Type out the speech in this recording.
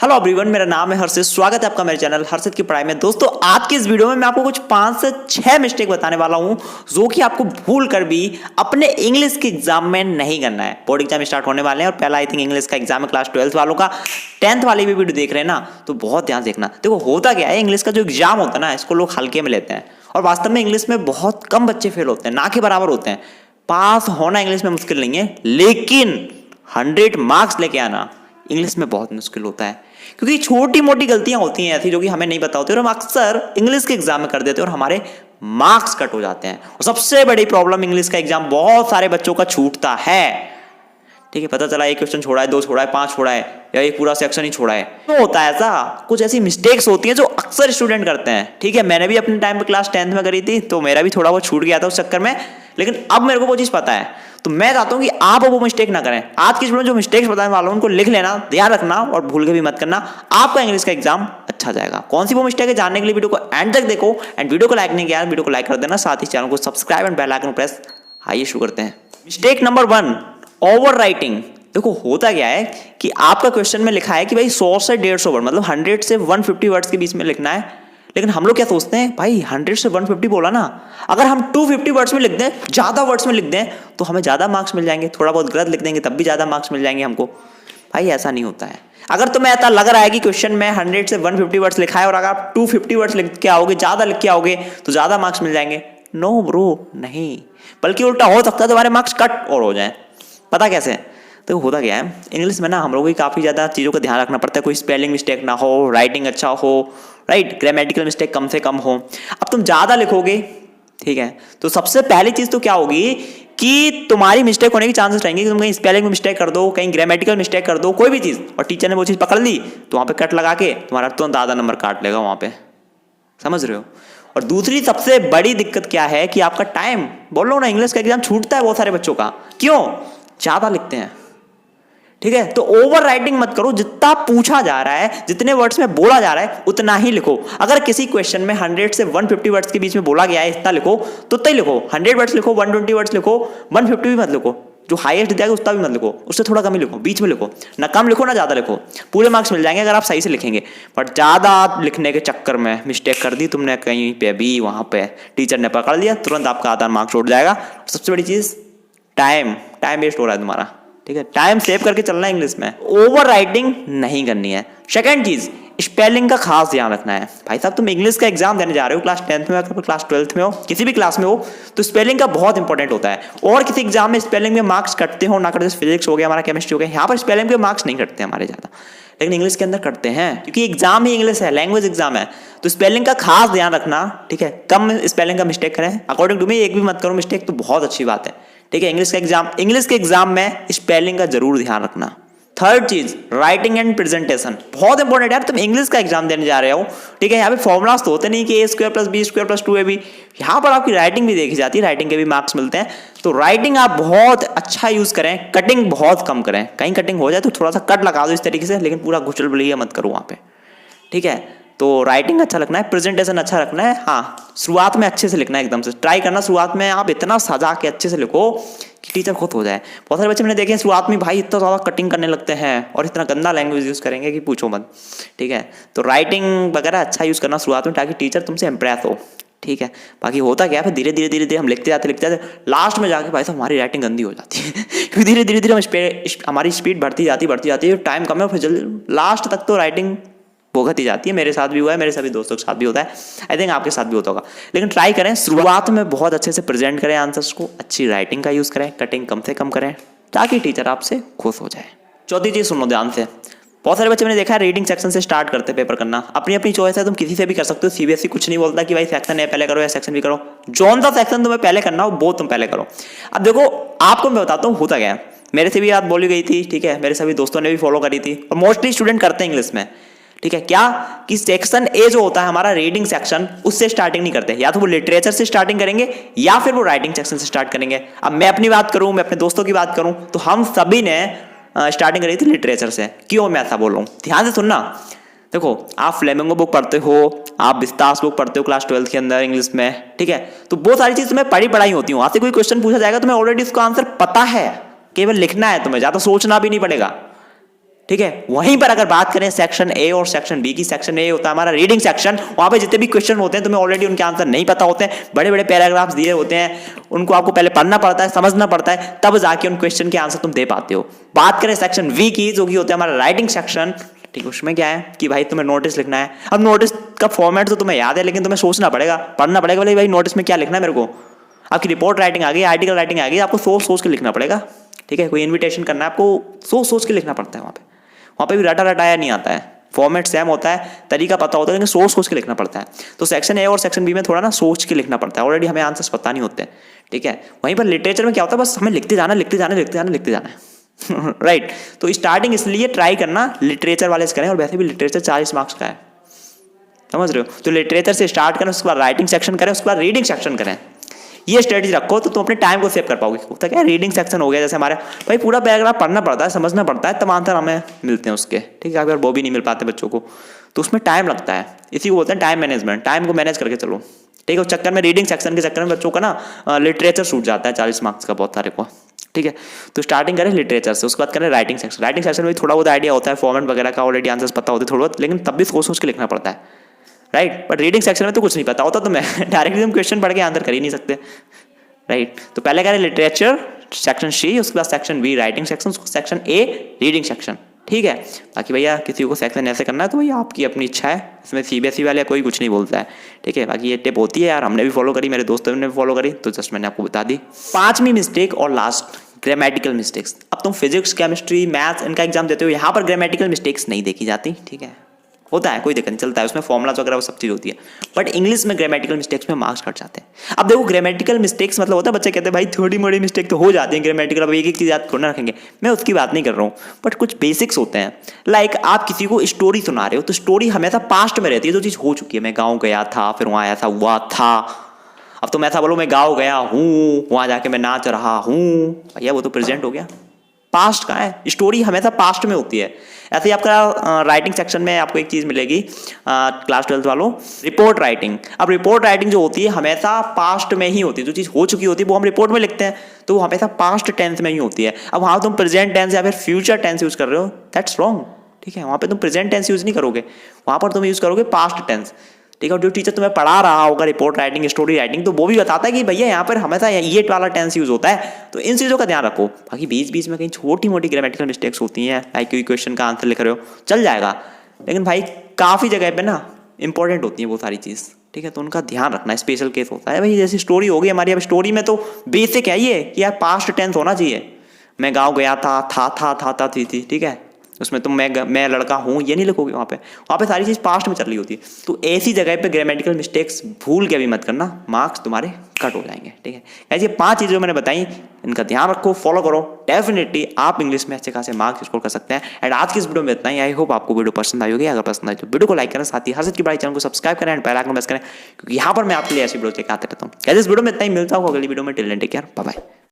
Hello everyone, मेरा नाम है हर्षित। स्वागत है आपका मेरे चैनल हर्षित की पढ़ाई में। दोस्तों, आज की इस वीडियो में मैं आपको कुछ 5 से 6 मिस्टेक बताने वाला हूं जो कि आपको भूल कर भी अपने इंग्लिश के एग्जाम में नहीं करना है। बोर्ड एग्जाम स्टार्ट होने वाले हैं और पहला आई थिंक इंग्लिश का एग्जाम है क्लास 12th वालों का। 10th वाले भी वीडियो देख रहे हैं ना, तो बहुत ध्यान देखना। देखो होता क्या है, इंग्लिश का जो एग्जाम होता है ना, इसको लोग हल्के में लेते हैं और वास्तव में इंग्लिश में बहुत कम बच्चे फेल होते हैं, ना के बराबर होते हैं। पास होना इंग्लिश में मुश्किल नहीं है, लेकिन 100 मार्क्स लेके आना इंग्लिश में बहुत मुश्किल होता है, क्योंकि छोटी मोटी गलतियां होती हैं ऐसी जो कि हमें नहीं पता होती और हम अक्सर इंग्लिश के एग्जाम में कर देते हैं और हमारे मार्क्स कट हो जाते हैं। और सबसे बड़ी प्रॉब्लम, इंग्लिश का एग्जाम बहुत सारे बच्चों का छूटता है। ठीक है, पता चला एक क्वेश्चन छोड़ा है, 2 छोड़ा है, 5 छोड़ा है, या एक पूरा सेक्शन ही छोड़ा है। तो होता है ऐसा, कुछ ऐसी मिस्टेक्स होती हैं जो अक्सर स्टूडेंट करते हैं। ठीक है, मैंने भी अपने टाइम पे क्लास 10th में करी थी, तो मेरा भी थोड़ा बहुत छूट गया था उस चक्कर में, लेकिन अब मेरे को वो चीज़ पता है। तो मैं चाहता हूं कि आप वो मिस्टेक ना करें। आज की वीडियो में जो मिस्टेक्स बताने वाला हूं उनको लिख लेना, ध्यान रखना और भूल के भी मत करना। आपका इंग्लिश का एग्जाम अच्छा जाएगा। कौन सी वो मिस्टेक है, जानने के लिए वीडियो को एंड तक देखो। एंड वीडियो को लाइक नहीं किया, वीडियो को लाइक कर देना, साथ ही चैनल को subscribe and bell icon press. आइए शुरू करते हैं। Mistake number 1, overwriting. देखो होता क्या है कि आपका क्वेश्चन में लिखा है कि भाई 100 से 150 वर्ड, मतलब 100 से 150 वर्ड्स के बीच में लिखना है, लेकिन हम लोग क्या सोचते हैं, भाई 100 से 150 बोला ना, अगर हम 250 वर्ड्स में लिख दें, ज्यादा वर्ड्स में लिख दें, तो हमें ज्यादा मार्क्स मिल जाएंगे। थोड़ा बहुत गलत लिख देंगे तब भी ज्यादा मार्क्स मिल जाएंगे हमको। भाई ऐसा नहीं होता है। अगर तुम्हें ऐसा लग रहा है कि क्वेश्चन में 100 से 150 वर्ड्स लिखा है और अगर आप 250 वर्ड्स लिख के आओगे, ज्यादा लिख के आओगे, तो ज्यादा मार्क्स मिल जाएंगे, नो ब्रो, नहीं, बल्कि उल्टा हो सकता है तुम्हारे मार्क्स कट और हो जाए। पता कैसे? तो होता क्या है, इंग्लिश में ना हम लोगों की काफ़ी ज़्यादा चीज़ों का ध्यान रखना पड़ता है। कोई स्पेलिंग मिस्टेक ना हो, राइटिंग अच्छा हो, राइट, ग्रामेटिकल मिस्टेक कम से कम हो। अब तुम ज़्यादा लिखोगे, ठीक है, तो सबसे पहली चीज़ तो क्या होगी कि तुम्हारी मिस्टेक होने की चांसेस रहेंगे कि तुम कहीं स्पेलिंग में मिस्टेक कर दो, कहीं ग्रामेटिकल मिस्टेक कर दो, कोई भी चीज़, और टीचर ने वो चीज़ पकड़ ली तो वहाँ पे कट लगा के तुम्हारा तुरंत आधा नंबर काट लेगा वहाँ पे। समझ रहे हो? और दूसरी सबसे बड़ी दिक्कत क्या है कि आपका टाइम, बोल लो ना, इंग्लिश का एग्जाम छूटता है बहुत सारे बच्चों का। क्यों? ज़्यादा लिखते हैं। ठीक है, तो ओवर राइटिंग मत करो। जितना पूछा जा रहा है, जितने वर्ड्स में बोला जा रहा है, उतना ही लिखो। अगर किसी क्वेश्चन में 100 से 150 वर्ड्स के बीच में बोला गया है, इतना लिखो तो उतना ही लिखो। 100 वर्ड्स लिखो, 120 वर्ड्स लिखो, 150 भी मत लिखो। जो हाईएस्ट जाएगा उतना भी मत लिखो, उससे थोड़ा कम ही लिखो, बीच में लिखो। ना कम लिखो ना ज्यादा लिखो, पूरे मार्क्स मिल जाएंगे अगर आप सही से लिखेंगे। बट ज्यादा लिखने के चक्कर में मिस्टेक कर दी तुमने कहीं पे भी, वहां पे टीचर ने पकड़ लिया, तुरंत आपका आधा मार्क्स उठ जाएगा। सबसे बड़ी चीज, टाइम वेस्ट हो रहा है तुम्हारा। ठीक है, टाइम सेव करके चलना है इंग्लिश में, ओवर राइटिंग नहीं करनी है। सेकंड चीज, स्पेलिंग का खास ध्यान रखना है। भाई साहब, तुम इंग्लिश का एग्जाम देने जा रहे हो, क्लास 10th में हो, क्लास 12th में हो, किसी भी क्लास में हो, तो स्पेलिंग का बहुत इंपॉर्टेंट होता है। और किसी एग्जाम में स्पेलिंग में मार्क्स कटते हो ना कटते, फिजिक्स हो गया हमारा, केमिस्ट्री हो गया, यहाँ पर स्पेलिंग के मार्क्स नहीं कटते हमारे ज्यादा, लेकिन इंग्लिश के अंदर करते हैं, क्योंकि एग्जाम ही इंग्लिश है, लैंग्वेज एग्जाम है। तो स्पेलिंग का खास ध्यान रखना। ठीक है, कम स्पेलिंग का मिस्टेक करें, अकॉर्डिंग टू मी एक भी मत करो मिस्टेक, तो बहुत अच्छी बात है। ठीक है, इंग्लिश के एग्जाम में स्पेलिंग का जरूर ध्यान रखना। थर्ड चीज, राइटिंग एंड प्रेजेंटेशन बहुत इंपॉर्टेंट है यार। तुम इंग्लिश का एग्जाम देने जा रहे हो, ठीक है, यहाँ पे फॉर्मुलास तो होते नहीं कि a² + b² + 2ab। यहाँ पर आपकी राइटिंग भी देखी जाती है, राइटिंग के भी मार्क्स मिलते हैं। तो राइटिंग आप बहुत अच्छा यूज करें, कटिंग बहुत कम करें। कहीं कटिंग हो जाए तो थोड़ा सा कट लगा दो इस तरीके से, लेकिन पूरा घुचल बुलिया मत करो वहाँ पे। ठीक है, तो राइटिंग अच्छा रखना है, प्रेजेंटेशन अच्छा रखना है। हाँ, शुरुआत में अच्छे से लिखना है, एकदम से ट्राई करना शुरुआत में आप इतना सजा के अच्छे से लिखो कि टीचर खुद हो जाए। बहुत सारे बच्चे मैंने देखे हैं शुरुआत में भाई इतना ज़्यादा कटिंग करने लगते हैं और इतना गंदा लैंग्वेज यूज़ करेंगे कि पूछो मत। ठीक है, तो राइटिंग वगैरह अच्छा यूज़ करना शुरुआत में, ताकि टीचर तुमसे इम्प्रेस हो। ठीक है, बाकी होता क्या है, फिर धीरे धीरे हम लिखते जाते लास्ट में जाके भाई साहब हमारी राइटिंग गंदी हो जाती है क्योंकि धीरे धीरे हमारी स्पीड बढ़ती जाती है, टाइम कम है, फिर जल्दी लास्ट तक तो राइटिंग भुगत ही जाती है। मेरे साथ भी हुआ है, मेरे सभी दोस्तों के साथ भी होता है, आई थिंक आपके साथ भी होता होगा। लेकिन ट्राई करें शुरुआत में बहुत अच्छे से प्रेजेंट करें आंसर्स को, अच्छी राइटिंग का यूज़ करें, कटिंग कम से कम करें, ताकि टीचर आपसे खुश हो जाए। चौथी चीज़ सुनो ध्यान से, बहुत सारे बच्चे मैंने देखा है रीडिंग सेक्शन से स्टार्ट करते हैं पेपर करना। अपनी अपनी चॉइस है, तुम किसी से भी कर सकते हो। सीबीएसई कुछ नहीं बोलता कि भाई सेक्शन ए पहले करो या सेक्शन बी करो, जौन सा सेक्शन तुम्हें पहले करना हो वो तुम पहले करो। अब देखो, आपको मैं बताता हूँ होता क्या है, मेरे से भी बात बोली गई थी, ठीक है, मेरे सभी दोस्तों ने भी फॉलो करी थी, और मोस्टली स्टूडेंट करते हैं इंग्लिश में। ठीक है, क्या कि सेक्शन ए जो होता है हमारा रीडिंग सेक्शन, उससे स्टार्टिंग नहीं करते, या तो वो लिटरेचर से स्टार्टिंग करेंगे या फिर वो राइटिंग सेक्शन से स्टार्ट करेंगे। अब मैं अपनी बात करूं, मैं अपने दोस्तों की बात करूं, तो हम सभी ने स्टार्टिंग करी थी लिटरेचर से। क्यों मैं ऐसा बोल रहा हूं, ध्यान से सुनना। देखो, आप फ्लेमिंगो बुक पढ़ते हो, आप विस्तास बुक पढ़ते हो क्लास 12th के अंदर इंग्लिश में, ठीक है, तो बहुत सारी चीज तुम्हें पढ़ाई होती हूँ। आपसे कोई क्वेश्चन पूछा जाएगा तुम्हें ऑलरेडी उसका आंसर पता है, केवल लिखना है, तुम्हें ज्यादा सोचना भी नहीं पड़ेगा। ठीक है। वहीं पर अगर बात करें सेक्शन ए और सेक्शन बी की, सेक्शन ए होता है हमारा रीडिंग सेक्शन। वहां पे जितने भी क्वेश्चन होते हैं तुम्हें ऑलरेडी उनके आंसर नहीं पता होते हैं, बड़े बड़े पैराग्राफ्स दिए होते हैं, उनको आपको पहले पढ़ना पड़ता है, समझना पड़ता है, तब जाके उन क्वेश्चन के आंसर तुम दे पाते हो। बात करें सेक्शन वी की, जो कि होता है हमारा राइटिंग सेक्शन, ठीक है। उसमें क्या है कि भाई तुम्हें नोटिस लिखना है। अब नोटिस का फॉर्मेट तो तुम्हें याद है, लेकिन तुम्हें सोचना पड़ेगा, पढ़ना पड़ेगा भाई नोटिस में क्या लिखना है मेरे को। आपकी रिपोर्ट राइटिंग आ गई, आर्टिकल राइटिंग आ गई, आपको सोच सोच के लिखना पड़ेगा, ठीक है। कोई इन्विटेशन करना है आपको सोच सोच के लिखना पड़ता है। वहाँ पे भी रटा रटाया नहीं आता है, फॉर्मेट सेम होता है, तरीका पता होता है, लेकिन सोच सोच के लिखना पड़ता है। तो सेक्शन ए और सेक्शन बी में थोड़ा ना सोच के लिखना पड़ता है, ऑलरेडी हमें आंसर्स पता नहीं होते, ठीक है। वहीं पर लिटरेचर में क्या होता है, बस हमें लिखते जाना लिखते जाना लिखते जाना लिखते जाना है राइट। तो स्टार्टिंग इसलिए ट्राई करना लिटरेचर वाले से करें, और वैसे भी लिटरेचर 40 मार्क्स का है, समझ रहे हो। तो लिटरेचर से स्टार्ट करें, उसके बाद राइटिंग सेक्शन करें, उसके बाद रीडिंग सेक्शन करें। ये स्ट्रेटजी रखो तो तुम अपने टाइम को सेव कर पाओगे। होता क्या है, रीडिंग सेक्शन हो गया जैसे हमारे, भाई पूरा पैराग्राफ पढ़ना पड़ता है, समझना पड़ता है, तब आंसर हमें मिलते हैं उसके, ठीक है। अगर वो भी नहीं मिल पाते बच्चों को तो उसमें टाइम लगता है, इसी को बोलते हैं टाइम मैनेजमेंट। टाइम को मैनेज करके चलो, ठीक है। उस चक्कर में रीडिंग सेक्शन के चक्कर में बच्चों का ना लिटरेचर छूट जाता है 40 मार्क्स का बहुत सारे को, ठीक है। तो स्टार्टिंग करें लिटरेचर से, उसके बाद करें राइटिंग सेक्शन। राइटिंग सेक्शन में थोड़ा बहुत आइडिया होता है, फॉर्मेट वगैरह का ऑलरेडी आंसर्स पता होते थोड़ा बहुत, लेकिन तब भी सोच सोच के लिखना पड़ता है, राइट। बट रीडिंग सेक्शन में तो कुछ नहीं पता होता, तो मैं डायरेक्टली हम क्वेश्चन पढ़ के आंसर कर ही नहीं सकते, राइट। तो पहले करें लिटरेचर सेक्शन सी, उसके बाद section be writing section, section A reading section, ठीक है। बाकी भैया किसी को सेक्शन ऐसे करना है तो भैया आपकी अपनी इच्छा है, इसमें सीबीएसई वाले कोई कुछ नहीं बोलता है, ठीक है। बाकी ये टिप होती है यार, हमने भी फॉलो करी, मेरे दोस्तों ने भी फॉलो करी, तो जस्ट मैंने आपको बता दी। 5वीं मिस्टेक और लास्ट, ग्रामेटिकल मिस्टेक्स। अब तुम फिजिक्स केमिस्ट्री मैथ्स इनका एग्जाम देते हो, यहाँ पर ग्रामेटिकल मिस्टेक्स नहीं देखी जाती, ठीक है। होता है, कोई दिक्कत नहीं, चलता है, उसमें फॉर्मुलाज वगैरह वो सब चीज़ होती है, बट इंग्लिश में ग्रामेटिकल मिस्टेक्स में मार्क्स कट जाते हैं। अब देखो ग्रामेटिकल मिस्टेक्स मतलब होता है, बच्चे कहते हैं भाई थोड़ी मोड़ी मिस्टेक तो हो जाती है ग्रामेटिकल, अब एक एक चीज़ याद थोड़ा रखेंगे, मैं उसकी बात नहीं कर रहा हूँ, बट कुछ बेसिक्स होते हैं। लाइक आप किसी को स्टोरी सुना रहे हो, तो स्टोरी हमेशा पास्ट में रहती है, जो चीज़ हो चुकी है। मैं गाँव गया था, फिर वहाँ ऐसा हुआ था। अब तुम ऐसा बोलो मैं गाँव गया हूँ, वहाँ जाके मैं नाच रहा हूँ, भैया वो तो प्रेजेंट हो गया, पास्ट कहाँ है। स्टोरी हमेशा पास्ट में होती है। ऐसे ही आपका राइटिंग सेक्शन में आपको एक चीज़ मिलेगी, क्लास 12 वालों, रिपोर्ट राइटिंग। अब रिपोर्ट राइटिंग जो होती है हमेशा पास्ट में ही होती है, जो चीज़ हो चुकी होती है वो हम रिपोर्ट में लिखते हैं, तो वो हमेशा पास्ट टेंस में ही होती है। अब वहाँ तुम प्रेजेंट टेंस या फिर फ्यूचर टेंस यूज़ कर रहे हो, दैट्स रॉन्ग, ठीक है। वहाँ पे तुम प्रेजेंट टेंस यूज़ नहीं करोगे, वहाँ पर तुम यूज़ करोगे पास्ट टेंस, ठीक है। जो टीचर तुम्हें पढ़ा रहा होगा रिपोर्ट राइटिंग स्टोरी राइटिंग, तो वो भी बताता है कि भैया यहाँ पर हमेशा ये वाला टेंस यूज होता है, तो इन चीज़ों का ध्यान रखो। बाकी बीच बीच में कहीं छोटी मोटी ग्रामेटिकल मिस्टेक्स होती हैं, लाइक कोई क्वेश्चन का आंसर लिख रहे हो चल जाएगा, लेकिन भाई काफ़ी जगह पे ना इंपॉर्टेंट होती है वो सारी चीज़, ठीक है। तो उनका ध्यान रखना, स्पेशल केस होता है भाई। जैसी स्टोरी होगी हमारी, अब स्टोरी में तो बेसिक है ये कि यार पास्ट टेंस होना चाहिए। मैं गाँव गया था थी, ठीक है। उसमें तुम मैं लड़का हूँ ये नहीं लिखोगे, वहाँ पे सारी चीज़ पास्ट में चल रही होती है। तो ऐसी जगह पे ग्रामेटिकल मिस्टेक्स भूल के भी मत करना, मार्क्स तुम्हारे कट हो जाएंगे, ठीक है। ऐसी 5 चीज़ें मैंने बताई, इनका ध्यान रखो, फॉलो करो, डेफिनेटली आप इंग्लिश में अच्छे खासे मार्क्स स्कोर कर सकते हैं। एंड आज की इस वीडियो में इतना ही। आई होप आपको वीडियो पसंद आई होगी। अगर पसंद आई तो वीडियो को लाइक करें, साथ ही हर्षद की पढ़ाई चैनल को सब्सक्राइब करें एंड बेल आइकन प्रेस करें, क्योंकि यहाँ पर मैं आपके लिए ऐसी वीडियो लेकर आते रहता हूँ। इस वीडियो में इतना ही, मिलता हूँ अगली वीडियो में। Till then take care, bye bye.